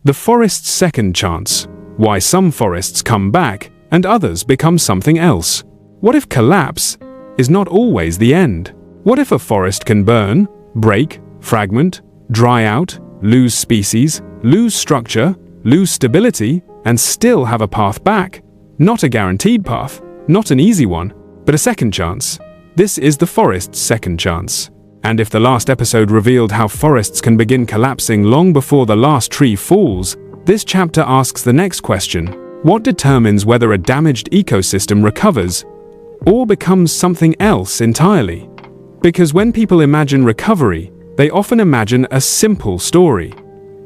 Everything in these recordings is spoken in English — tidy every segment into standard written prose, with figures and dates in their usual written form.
The forest's second chance. Why some forests come back and others become something else. What if collapse is not always the end? What if a forest can burn, break, fragment, dry out, lose species, lose structure, lose stability, and still have a path back? Not a guaranteed path, not an easy one, but a second chance. This is the forest's second chance. And if the last episode revealed how forests can begin collapsing long before the last tree falls, this chapter asks the next question: what determines whether a damaged ecosystem recovers or becomes something else entirely? Because when people imagine recovery, they often imagine a simple story.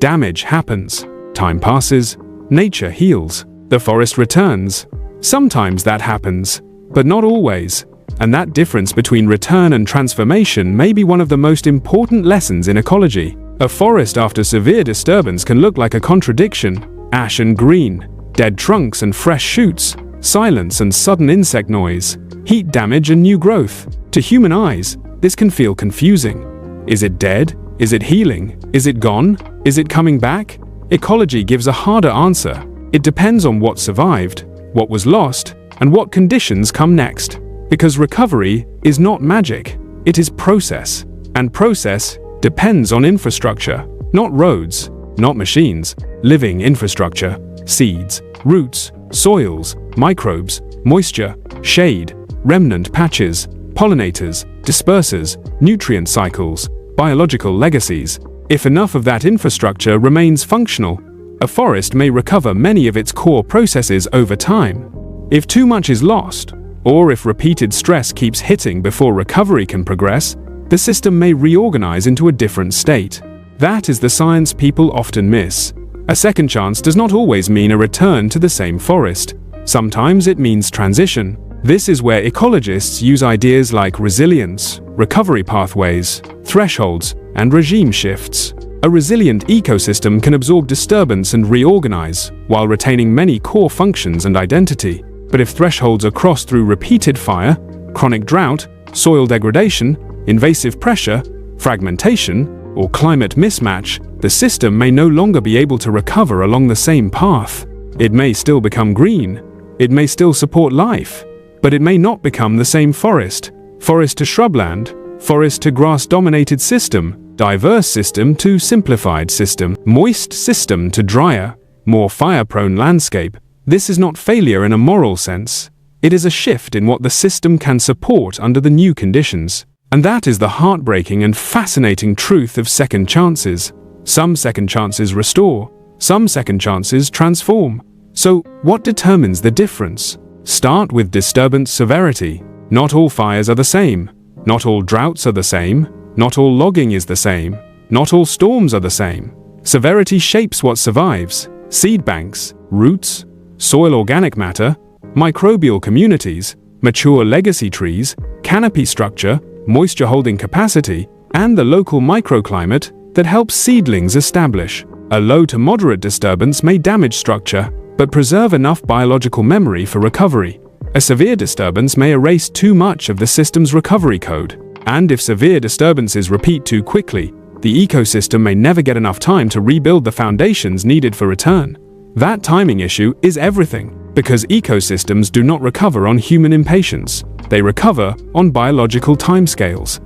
Damage happens, time passes, nature heals, the forest returns. Sometimes that happens, but not always. And that difference between return and transformation may be one of the most important lessons in ecology. A forest after severe disturbance can look like a contradiction: ash and green, dead trunks and fresh shoots, silence and sudden insect noise, heat damage and new growth. To human eyes, this can feel confusing. Is it dead? Is it healing? Is it gone? Is it coming back? Ecology gives a harder answer. It depends on what survived, what was lost, and what conditions come next. Because recovery is not magic, it is process. And process depends on infrastructure, not roads, not machines, living infrastructure, seeds, roots, soils, microbes, moisture, shade, remnant patches, pollinators, dispersers, nutrient cycles, biological legacies. If enough of that infrastructure remains functional, a forest may recover many of its core processes over time. If too much is lost, or if repeated stress keeps hitting before recovery can progress, the system may reorganize into a different state. That is the science people often miss. A second chance does not always mean a return to the same forest. Sometimes it means transition. This is where ecologists use ideas like resilience, recovery pathways, thresholds, and regime shifts. A resilient ecosystem can absorb disturbance and reorganize, while retaining many core functions and identity. But if thresholds are crossed through repeated fire, chronic drought, soil degradation, invasive pressure, fragmentation, or climate mismatch, the system may no longer be able to recover along the same path. It may still become green, it may still support life, but it may not become the same forest. Forest to shrubland, forest to grass-dominated system, diverse system to simplified system, moist system to drier, more fire-prone landscape. This is not failure in a moral sense. It is a shift in what the system can support under the new conditions. And that is the heartbreaking and fascinating truth of second chances. Some second chances restore, some second chances transform. So, what determines the difference? Start with disturbance severity. Not all fires are the same. Not all droughts are the same. Not all logging is the same. Not all storms are the same. Severity shapes what survives. Seed banks, roots, soil organic matter, microbial communities, mature legacy trees, canopy structure, moisture holding capacity, and the local microclimate that helps seedlings establish. A low to moderate disturbance may damage structure, but preserve enough biological memory for recovery. A severe disturbance may erase too much of the system's recovery code. And if severe disturbances repeat too quickly, the ecosystem may never get enough time to rebuild the foundations needed for return. That timing issue is everything, because ecosystems do not recover on human impatience. They recover on biological timescales.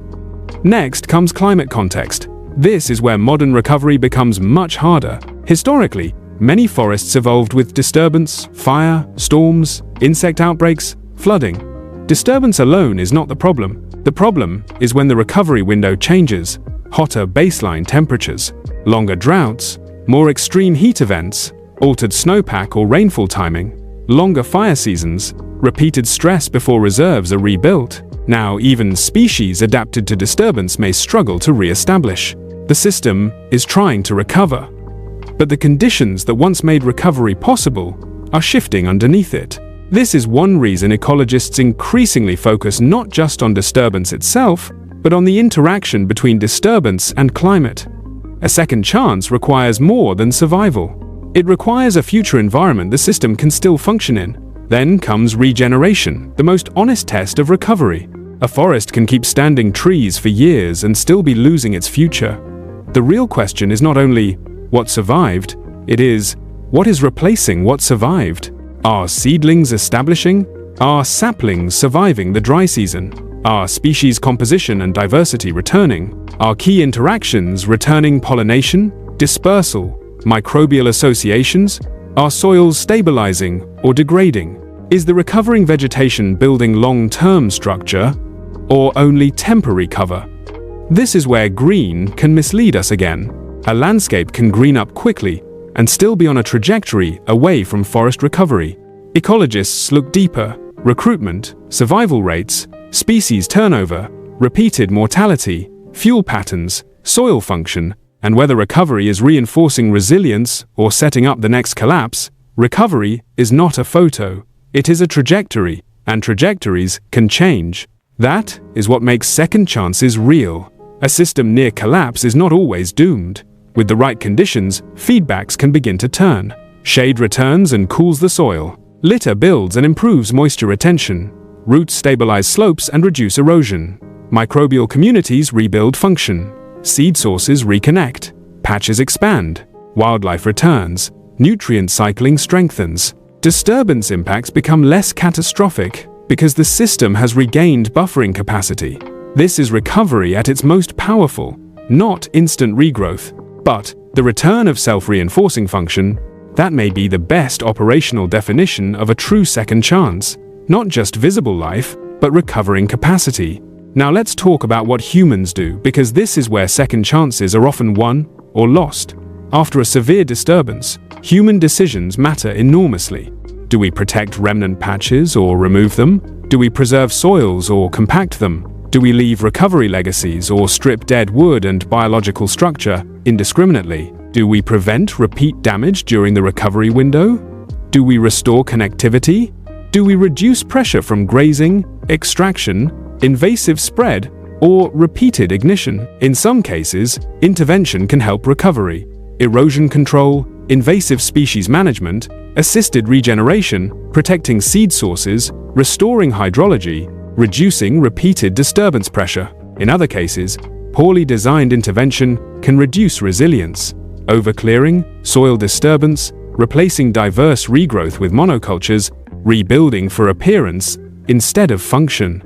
Next comes climate context. This is where modern recovery becomes much harder. Historically, many forests evolved with disturbance, fire, storms, insect outbreaks, flooding. Disturbance alone is not the problem. The problem is when the recovery window changes. Hotter baseline temperatures, longer droughts, more extreme heat events, altered snowpack or rainfall timing, longer fire seasons, repeated stress before reserves are rebuilt. Now, even species adapted to disturbance may struggle to re-establish. The system is trying to recover, but the conditions that once made recovery possible are shifting underneath it. This is one reason ecologists increasingly focus not just on disturbance itself, but on the interaction between disturbance and climate. A second chance requires more than survival. It requires a future environment the system can still function in. Then comes regeneration, the most honest test of recovery. A forest can keep standing trees for years and still be losing its future. The real question is not only what survived, It is, what is replacing what survived? Are seedlings establishing? Are saplings surviving the dry season? Are species composition and diversity returning? Are key interactions returning pollination, dispersal, microbial associations? Are soils stabilizing or degrading? Is the recovering vegetation building long-term structure or only temporary cover? This is where green can mislead us again. A landscape can green up quickly and still be on a trajectory away from forest recovery. Ecologists look deeper: recruitment, survival rates, species turnover, repeated mortality, fuel patterns, soil function, and whether recovery is reinforcing resilience or setting up the next collapse. Recovery is not a photo, it is a trajectory, and trajectories can change. That is what makes second chances real. A system near collapse is not always doomed. With the right conditions, feedbacks can begin to turn. Shade returns and cools the soil. Litter builds and improves moisture retention. Roots stabilize slopes and reduce erosion. Microbial communities rebuild function. Seed sources reconnect. Patches expand. Wildlife returns. Nutrient cycling strengthens. Disturbance impacts become less catastrophic because the system has regained buffering capacity. This is recovery at its most powerful, not instant regrowth, but the return of self-reinforcing function. That may be the best operational definition of a true second chance. Not just visible life, but recovering capacity. Now let's talk about what humans do, because this is where second chances are often won or lost. After a severe disturbance, human decisions matter enormously. Do we protect remnant patches or remove them? Do we preserve soils or compact them? Do we leave recovery legacies or strip dead wood and biological structure indiscriminately? Do we prevent repeat damage during the recovery window? Do we restore connectivity? Do we reduce pressure from grazing, extraction, invasive spread, or repeated ignition? In some cases, intervention can help recovery. Erosion control, invasive species management, assisted regeneration, protecting seed sources, restoring hydrology, reducing repeated disturbance pressure. In other cases, poorly designed intervention can reduce resilience. Overclearing, soil disturbance, replacing diverse regrowth with monocultures, rebuilding for appearance instead of function.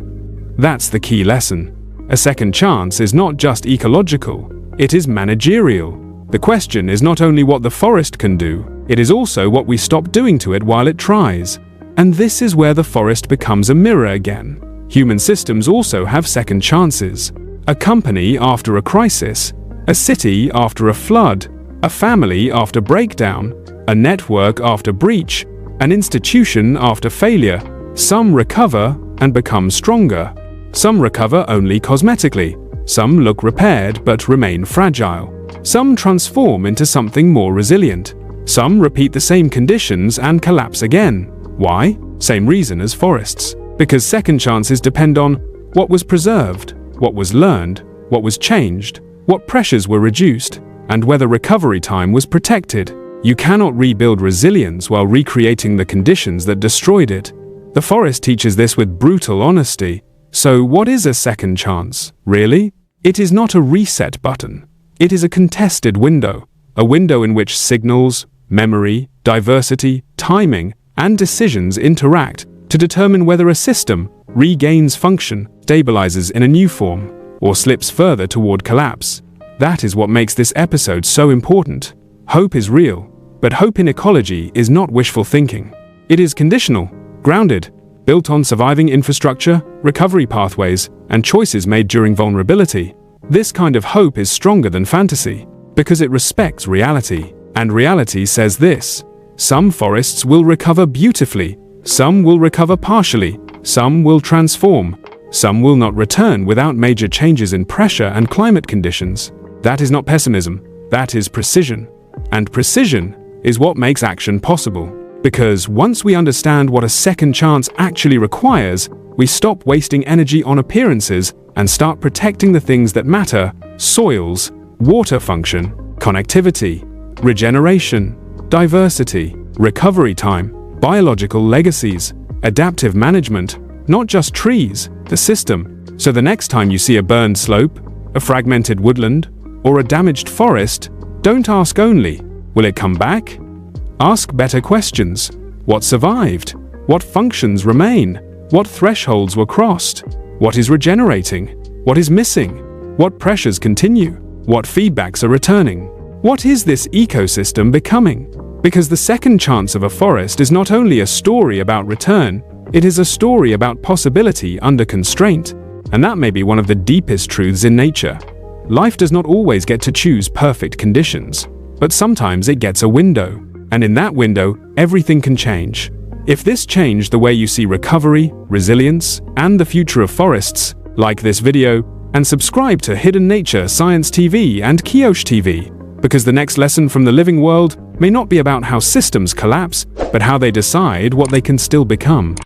That's the key lesson. A second chance is not just ecological, it is managerial. The question is not only what the forest can do, it is also what we stop doing to it while it tries. And this is where the forest becomes a mirror again. Human systems also have second chances. A company after a crisis, a city after a flood, a family after breakdown, a network after breach, an institution after failure. Some recover and become stronger. Some recover only cosmetically. Some look repaired but remain fragile. Some transform into something more resilient. Some repeat the same conditions and collapse again. Why? Same reason as forests. Because second chances depend on what was preserved, what was learned, what was changed, what pressures were reduced, and whether recovery time was protected. You cannot rebuild resilience while recreating the conditions that destroyed it. The forest teaches this with brutal honesty. So what is a second chance, really? It is not a reset button. It is a contested window, a window in which signals, memory, diversity, timing, and decisions interact to determine whether a system regains function, stabilizes in a new form, or slips further toward collapse. That is what makes this episode so important. Hope is real, but hope in ecology is not wishful thinking. It is conditional, grounded, built on surviving infrastructure, recovery pathways, and choices made during vulnerability. This kind of hope is stronger than fantasy, because it respects reality. And reality says this: some forests will recover beautifully, some will recover partially, some will transform, some will not return without major changes in pressure and climate conditions. That is not pessimism, that is precision. And precision is what makes action possible. Because once we understand what a second chance actually requires, we stop wasting energy on appearances and start protecting the things that matter: soils, water function, connectivity, regeneration, diversity, recovery time, biological legacies, adaptive management, not just trees, the system. So the next time you see a burned slope, a fragmented woodland, or a damaged forest, don't ask only, Will it come back? Ask better questions. What survived? What functions remain? What thresholds were crossed? What is regenerating? What is missing? What pressures continue? What feedbacks are returning? What is this ecosystem becoming? Because the second chance of a forest is not only a story about return, it is a story about possibility under constraint. And that may be one of the deepest truths in nature. Life does not always get to choose perfect conditions, but sometimes it gets a window. And in that window, everything can change. If this changed the way you see recovery, resilience, and the future of forests, like this video and subscribe to Hidden Nature Science TV and Kiosh TV, because the next lesson from the living world may not be about how systems collapse, but how they decide what they can still become.